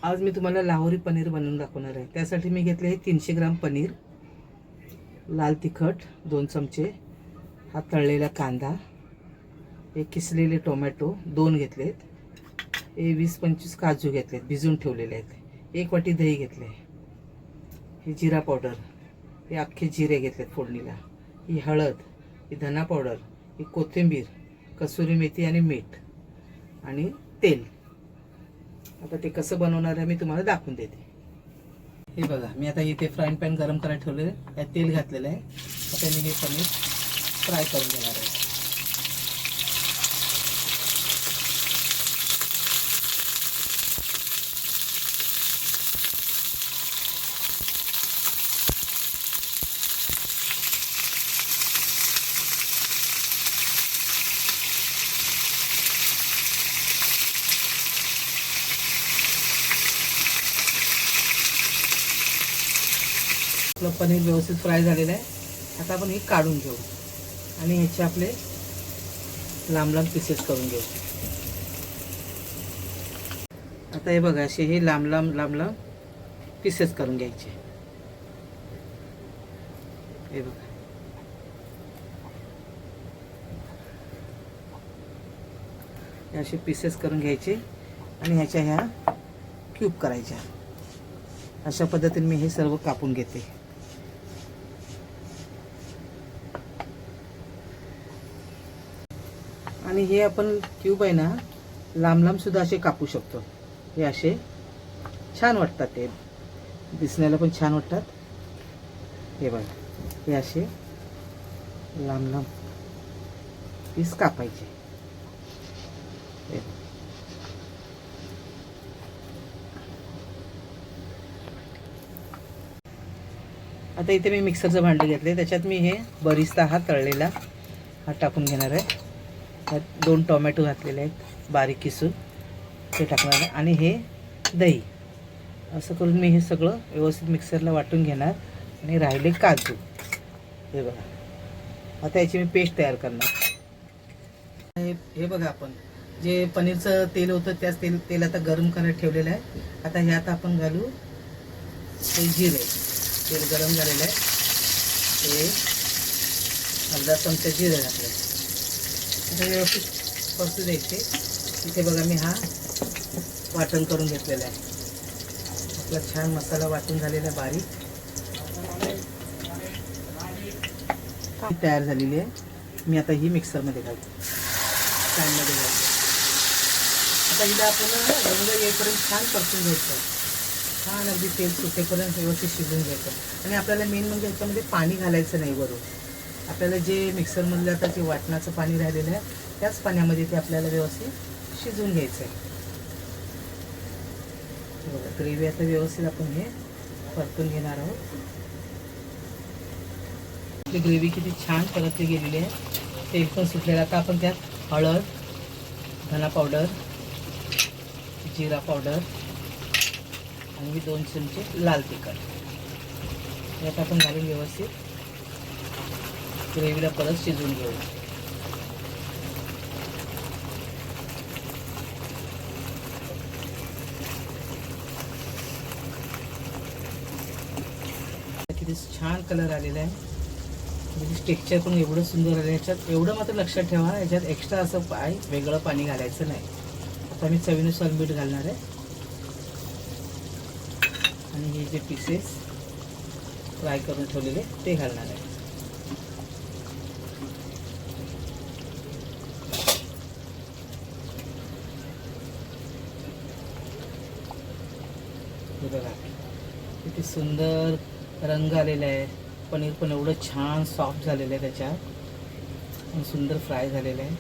आज मी तुम्हाला लाहोरी पनीर बनवून दाखवणार आहे। त्यासाठी मी घेतले आहे 300 ग्राम पनीर, लाल तिखट 2 चमचे, हा तळलेला कांदा, एक किसलेले टोमॅटो 2 घेतलेत, हे 20-25 काजू घेतलेत भिजवून ठेवलेले आहेत, 1 वाटी दही घेतले, हे जिरा पावडर, हे अख्खे जिरे घेतलेत फोडणीला, ही हळद, ही धना पावडर, ही कोथिंबीर, कसुरी मेथी आणि मीठ आणि तेल। आता ते कसं बनवणार आहे मी तुम्हाला दाखवून देते। हे बघा, मी आता इथे फ्राईंग पॅन गरम करायला ठेवलेलं आहे, त्यात तेल घातलेलं आहे। आता मी हे पनीर फ्राय करून घेणार आहे। आपलं पनीर व्यवस्थित फ्राय झालेलं आहे। आता आपण हे काढून घेऊ आणि ह्याचे आपले लांब लांब पीसेस करून घेऊ। आता हे बघा, असे हे लांब लांब पीसेस करून घ्यायचे। हे बघा, असे पीसेस करून घ्यायचे आणि ह्याच्या ह्या क्यूब करायच्या। अशा पद्धतीने मी हे सर्व कापून घेते। आणि हे आपण क्यूब आहे ना, लांब लांब सुद्धा असे कापू शकतो। हे असे छान वाटतात, ते दिसण्याला पण छान वाटतात। हे बघा, हे असे लांब लांब पीस कापायचे। आता इथे मी मिक्सरचं भांडं घेतले, त्याच्यात मी हे बरिस्ता हा तळलेला हा टाकून घेणार आहे। त्यात 2 टोमॅटो घातलेले आहेत बारीक किसून, ते टाकणार आहे आणि हे दही। असं करून मी हे सगळं व्यवस्थित मिक्सरला वाटून घेणार आणि राहिले काजू। हे बघा, आता याची मी पेस्ट तयार करणार। हे बघा, आपण जे पनीरचं तेल होतं त्याच तेल आता गरम करायला ठेवलेलं आहे। आता ह्यात आपण घालू हे जिरे, तेल गरम झालेलं आहे, हे अर्धा चमचा जिरे घातले। आता व्यवस्थित परतू द्यायचे। इथे बघा, मी हा वाटण करून घेतलेला आहे। आपला छान मसाला वाटून झालेला बारीक तयार झालेली आहे। मी आता ही मिक्सरमध्ये घालतो, पॅनमध्ये घालतो। आता हिला आपण रंग येईपर्यंत छान परतून घ्यायचं, छान अगदी तेल सुटेपर्यंत व्यवस्थित शिजवून घ्यायचं। आणि आपल्याला मेन म्हणजे ह्याच्यामध्ये पाणी घालायचं नाही वरून। आपल्याला जे मिक्सरमधलं आता जे वाटणाचं पाणी राहिलेलं आहे त्याच पाण्यामध्ये ते आपल्याला व्यवस्थित शिजवून घ्यायचं आहे। बघा, ग्रेव्ही आता व्यवस्थित आपण हे परतून घेणार आहोत। आपली ग्रेव्ही किती छान परतली गेलेली आहे, तेल पण सुटलेलं। आता आपण त्यात हळद, धना पावडर, जिरा पावडर आणि 2 चमचे लाल तिखट यात आपण घालून व्यवस्थित ग्रेव्हीला परत शिजवून घेऊ। किती छान कलर आलेला आहे, म्हणजे टेक्स्चर पण एवढं सुंदर आलं। याच्यात एवढं मात्र लक्षात ठेवा, याच्यात एक्स्ट्रा असं वेगळं पाणी घालायचं नाही। आता मी चवीनुसार मीठ घालणार आहे आणि हे जे पीसेस फ्राय करून ठेवलेले ते घालणार आहे। हे बघा, किती सुंदर रंग आलेला आहे। पनीर पण एवढं छान सॉफ्ट झालेलं आहे, त्याच्यात आणि सुंदर फ्राय झालेलं आहे।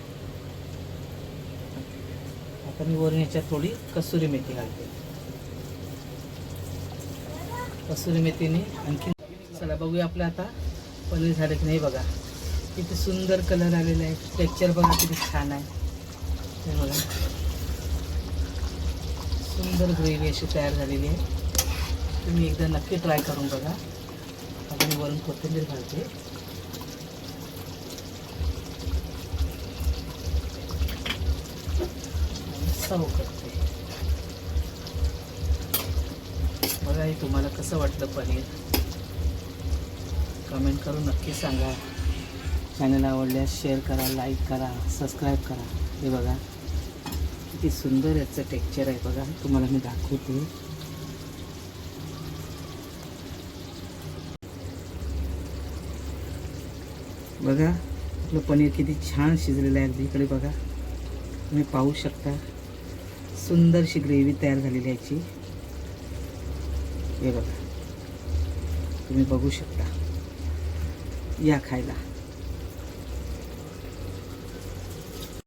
आता मी वरून याच्यात थोडी कसुरी मेथी घालते। कसुरी मेथीने आणखी, चला बघूया आपलं आता पनीर झालं की नाही। बघा, किती सुंदर कलर आलेला आहे, टेक्स्चर बघा किती छान आहे। हे बघा, सुंदर ग्रेव्ही अशी तयार झालेली आहे। तुम्ही एकदा नक्की ट्राय करून बघा। आता मी वरून कोथिंबीर घालते। सर्व करते। आहे तुम्हाला कसं वाटलं पनीर कमेंट करून नक्की सांगा. चॅनल आवडल्यास शेअर करा, लाईक करा, सबस्क्राईब करा. हे बघा किती सुंदर याचं टेक्स्चर आहे बघा, तुम्हाला मी दाखवते. बघा आपलं पनीर किती छान शिजलेलं आहे. अगदी इकडे बघा तुम्ही पाहू शकता, सुंदरशी ग्रेव्ही तयार झालेली आहे याची. हे बघा तुम्ही बघू शकता. या खायला.